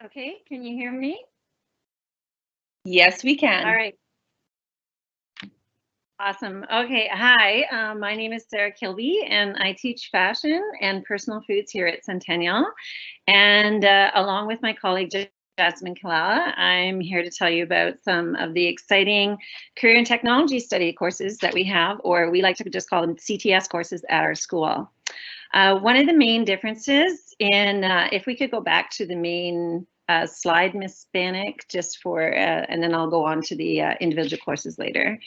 Okay, can you hear me? Yes, we All can. right, awesome. Okay, hi, my name is Sarah Kilby, and I teach fashion and personal foods here at Centennial. And along with my colleague Jasmine Kalala, I'm here to tell you about some of the exciting career and technology study courses that we have, or we like to just call them CTS courses at our school. One of the main differences in, if we could go back to the main slide, Miss Bannock, just for, and then I'll go on to the individual courses later.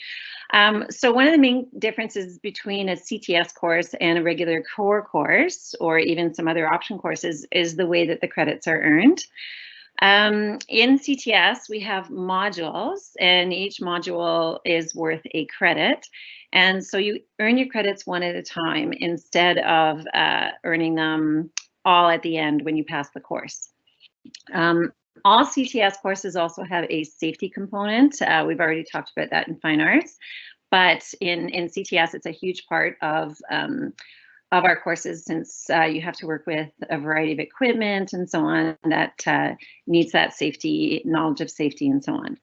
So one of the main differences between a CTS course and a regular core course, or even some other option courses, is the way that the credits are earned. In CTS, we have modules, and each module is worth a credit. And so you earn your credits one at a time instead of earning them all at the end when you pass the course. All CTS courses also have a safety component. We've already talked about that in fine arts, but in CTS, it's a huge part of our courses, since you have to work with a variety of equipment and so on that needs that safety, knowledge of safety and so on.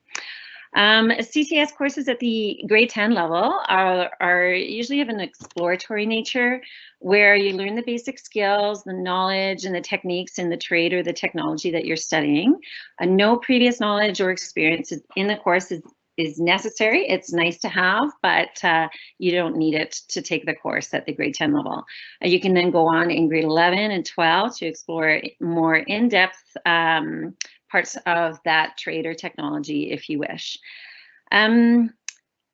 CTS courses at the grade 10 level are usually of an exploratory nature, where you learn the basic skills, the knowledge, and the techniques in the trade or the technology that you're studying. No previous knowledge or experience in the course is necessary. It's nice to have, but you don't need it to take the course at the grade 10 level. You can then go on in grade 11 and 12 to explore more in-depth parts of that trade or technology if you wish.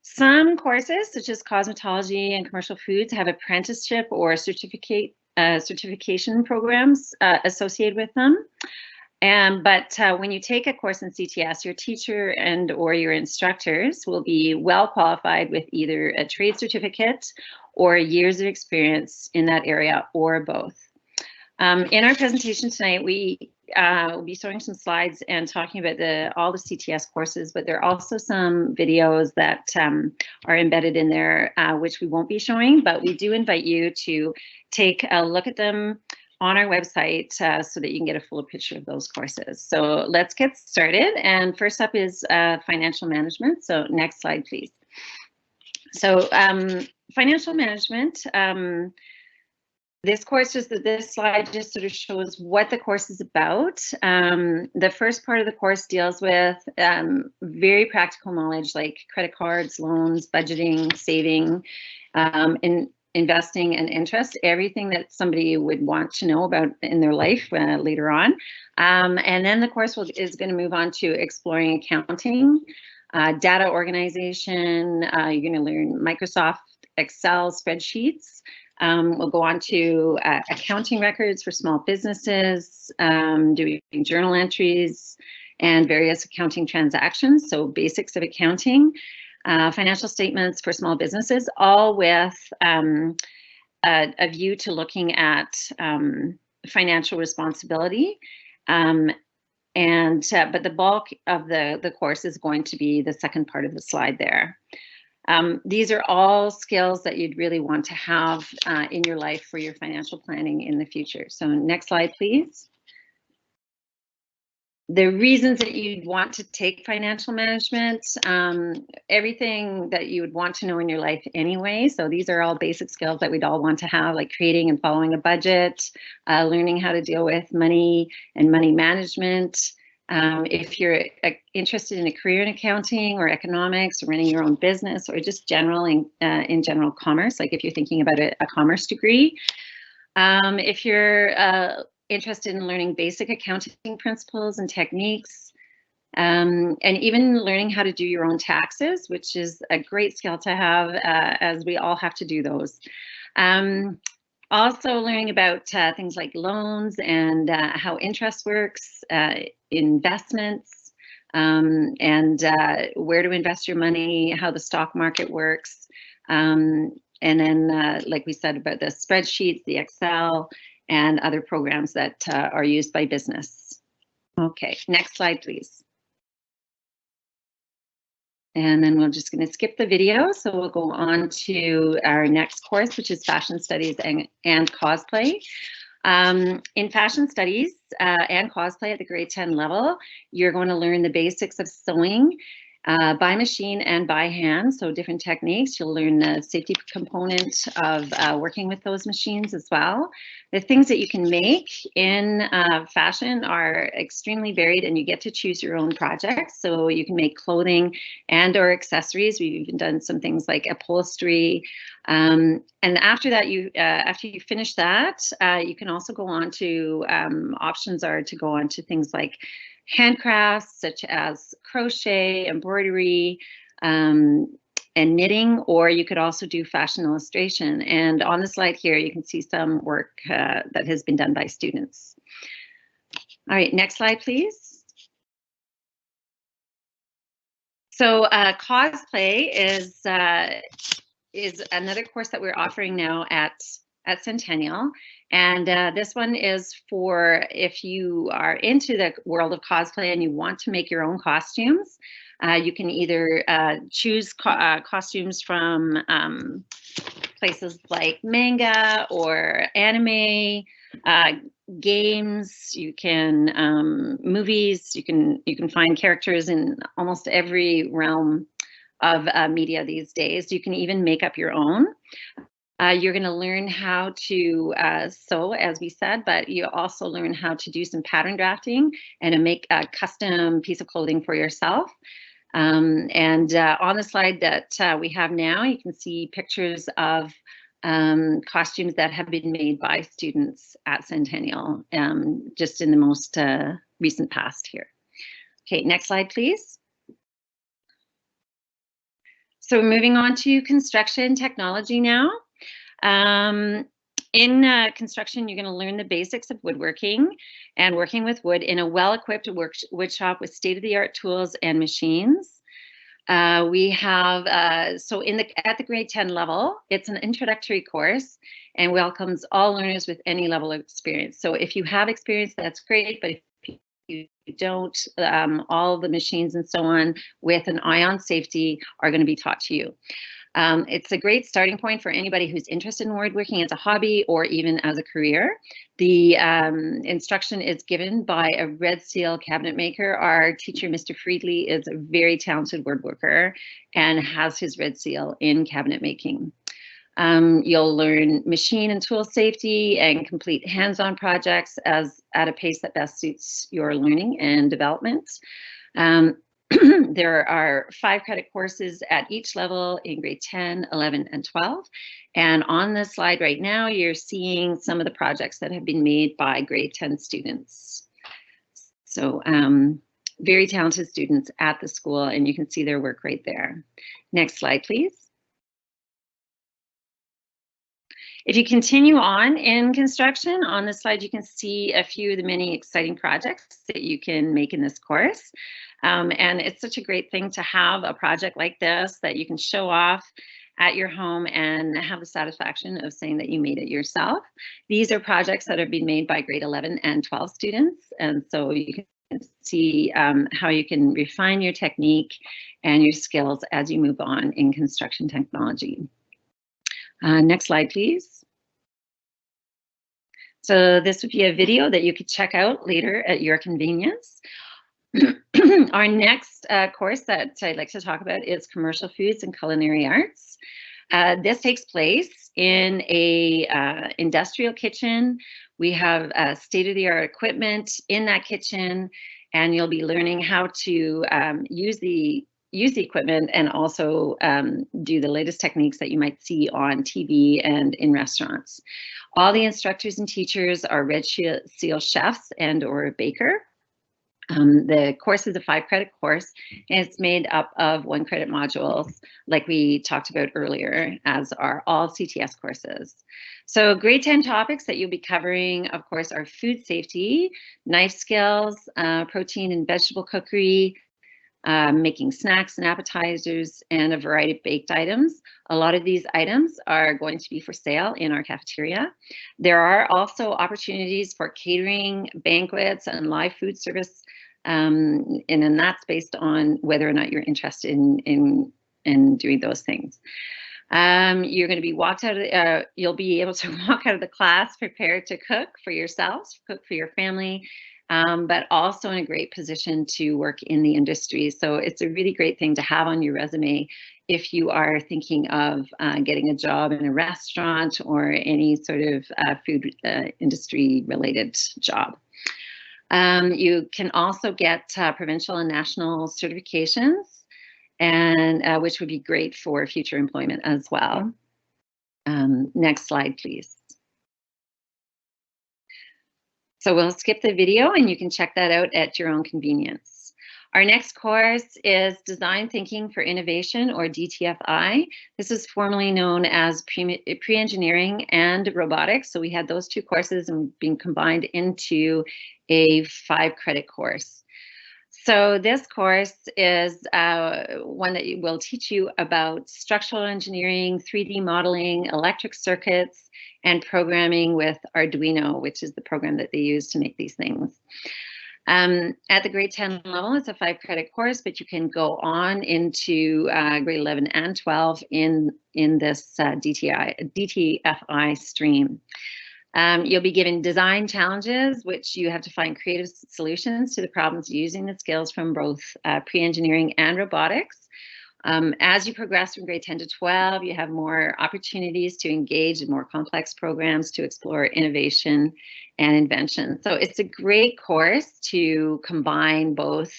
Some courses, such as cosmetology and commercial foods, have apprenticeship or certification programs associated with them. But when you take a course in CTS, your teacher and or your instructors will be well qualified with either a trade certificate or years of experience in that area, or both. In our presentation tonight, we will be showing some slides and talking about all the CTS courses, but there are also some videos that are embedded in there, which we won't be showing, but we do invite you to take a look at them on our website so that you can get a full picture of those courses. So let's get started. And first up is financial management. So next slide, please. So financial management, this course, this slide just sort of shows what the course is about. The first part of the course deals with very practical knowledge like credit cards, loans, budgeting, saving, investing and interest, everything that somebody would want to know about in their life later on. And then the course is going to move on to exploring accounting, data organization. You're going to learn Microsoft Excel spreadsheets. We'll go on to accounting records for small businesses, doing journal entries and various accounting transactions, so basics of accounting. Financial statements for small businesses, all with a view to looking at financial responsibility. But the bulk of the course is going to be the second part of the slide there. These are all skills that you'd really want to have in your life for your financial planning in the future. So next slide, please. The reasons that you'd want to take financial management, everything that you would want to know in your life anyway. So these are all basic skills that we'd all want to have, like creating and following a budget, learning how to deal with money and money management. If you're interested in a career in accounting or economics, or running your own business, or just in general commerce, like if you're thinking about a commerce degree. If you're interested in learning basic accounting principles and techniques, and even learning how to do your own taxes, which is a great skill to have, as we all have to do those. Also learning about things like loans and how interest works, investments, and where to invest your money, how the stock market works. And then, like we said, about the spreadsheets, the Excel, and other programs that are used by business. Okay, next slide, please. And then we're just going to skip the video. So we'll go on to our next course, which is fashion studies and cosplay. In fashion studies and cosplay at the grade 10 level, you're going to learn the basics of sewing by machine and by hand, so different techniques. You'll learn the safety component of working with those machines as well. The things that you can make in fashion are extremely varied, and you get to choose your own projects. So you can make clothing and or accessories. We've even done some things like upholstery. And after that, after you finish that, you can also go on to, options are to go on to things like handcrafts such as crochet, embroidery, and knitting, or you could also do fashion illustration. And on the slide here, you can see some work that has been done by students. All right, next slide, please. So cosplay is another course that we're offering now at Centennial. And this one is for if you are into the world of cosplay and you want to make your own costumes. You can either choose costumes from places like manga or anime, games. You can movies. You can find characters in almost every realm of media these days. You can even make up your own. You're going to learn how to sew, as we said, but you also learn how to do some pattern drafting and to make a custom piece of clothing for yourself. And on the slide that we have now, you can see pictures of costumes that have been made by students at Centennial, just in the most recent past here. Okay, next slide, please. So we're moving on to construction technology now. In construction, you're going to learn the basics of woodworking and working with wood in a well-equipped wood shop with state-of-the-art tools and machines. We have, so at the grade 10 level, it's an introductory course and welcomes all learners with any level of experience. So if you have experience, that's great, but if you don't, all the machines and so on with an eye on safety are going to be taught to you. It's a great starting point for anybody who's interested in woodworking as a hobby or even as a career. The instruction is given by a red seal cabinet maker. Our teacher, Mr. Friedley, is a very talented woodworker and has his red seal in cabinet making. You'll learn machine and tool safety and complete hands-on projects at a pace that best suits your learning and development. There are 5 credit courses at each level in grade 10, 11, and 12. And on this slide right now, you're seeing some of the projects that have been made by grade 10 students. So very talented students at the school, and you can see their work right there. Next slide, please. If you continue on in construction, on this slide, you can see a few of the many exciting projects that you can make in this course. And it's such a great thing to have a project like this that you can show off at your home and have the satisfaction of saying that you made it yourself. These are projects that are being made by grade 11 and 12 students. And so you can see how you can refine your technique and your skills as you move on in construction technology. Next slide, please. So this would be a video that you could check out later at your convenience. Our next course that I'd like to talk about is Commercial Foods and Culinary Arts. This takes place in a industrial kitchen. We have state-of-the-art equipment in that kitchen, and you'll be learning how to use the equipment and also do the latest techniques that you might see on TV and in restaurants. All the instructors and teachers are Red Seal chefs and or baker. The course is a 5 credit course, and it's made up of 1 credit modules like we talked about earlier, as are all CTS courses. So grade 10 topics that you'll be covering, of course, are food safety, knife skills, protein and vegetable cookery, making snacks and appetizers, and a variety of baked items. A lot of these items are going to be for sale in our cafeteria. There are also opportunities for catering, banquets, and live food service, and then that's based on whether or not you're interested in doing those things. You're going to be you'll be able to walk out of the class prepared to cook for yourselves, cook for your family, but also in a great position to work in the industry. So it's a really great thing to have on your resume if you are thinking of getting a job in a restaurant or any sort of food industry related job. You can also get provincial and national certifications, and which would be great for future employment as well. Next slide, please. So we'll skip the video and you can check that out at your own convenience. Our next course is Design Thinking for Innovation, or DTFI. This is formerly known as Pre-Engineering and Robotics. So we had those two courses and being combined into a 5-credit course. So this course is one that will teach you about structural engineering, 3D modeling, electric circuits, and programming with Arduino, which is the program that they use to make these things. At the grade 10 level, it's a 5-credit course, but you can go on into grade 11 and 12 in this DTFI stream. You'll be given design challenges, which you have to find creative solutions to the problems using the skills from both pre-engineering and robotics. As you progress from grade 10 to 12, you have more opportunities to engage in more complex programs to explore innovation and invention. So it's a great course to combine both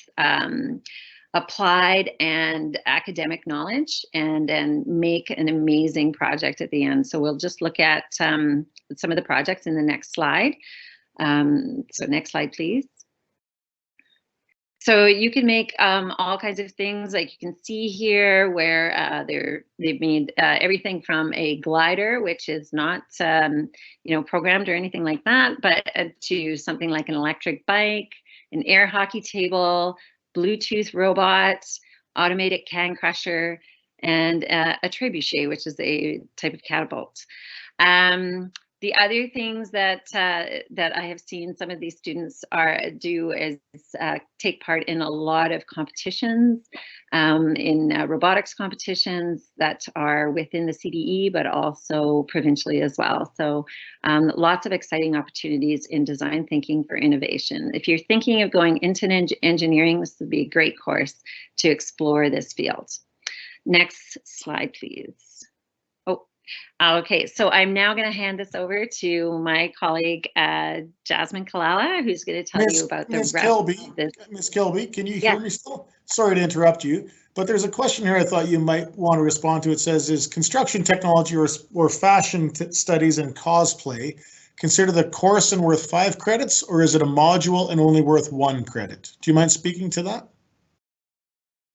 applied and academic knowledge and then make an amazing project at the end. So we'll just look at some of the projects in the next slide. So next slide, please. So you can make all kinds of things, like you can see here, where they've made everything from a glider, which is not programmed or anything like that, but to something like an electric bike, an air hockey table, Bluetooth robot, automated can crusher, and a trebuchet, which is a type of catapult. The other things that I have seen some of these students do is take part in a lot of competitions, in robotics competitions that are within the CDE, but also provincially as well. So lots of exciting opportunities in design thinking for innovation. If you're thinking of going into engineering, this would be a great course to explore this field. Next slide, please. Okay, so I'm now going to hand this over to my colleague, Jasmine Kalala, who's going to tell you about the rest of this. Ms. Kilby, can you hear me still? Sorry to interrupt you, but there's a question here I thought you might want to respond to. It says, is construction technology or fashion studies and cosplay considered a course and worth 5 credits, or is it a module and only worth 1 credit? Do you mind speaking to that?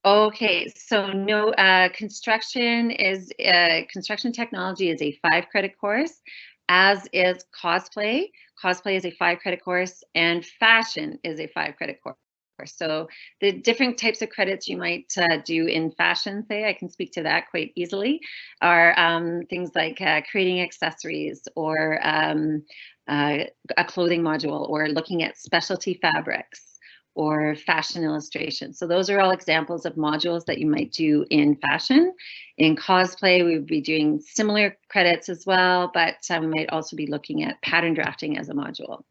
Okay, so no, construction technology is a 5-credit course, as is cosplay. Cosplay is a 5-credit course, and fashion is a 5-credit course. So the different types of credits you might do in fashion, say, I can speak to that quite easily, are things like creating accessories, or a clothing module, or looking at specialty fabrics, or fashion illustration. So those are all examples of modules that you might do in fashion. In cosplay, we would be doing similar credits as well, but we might also be looking at pattern drafting as a module.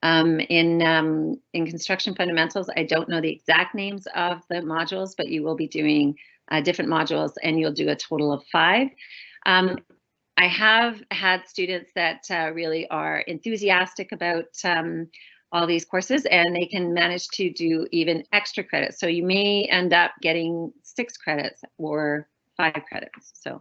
In construction fundamentals, I don't know the exact names of the modules, but you will be doing different modules, and you'll do a total of 5. I have had students that really are enthusiastic about all these courses, and they can manage to do even extra credits. So you may end up getting 6 credits or 5 credits. So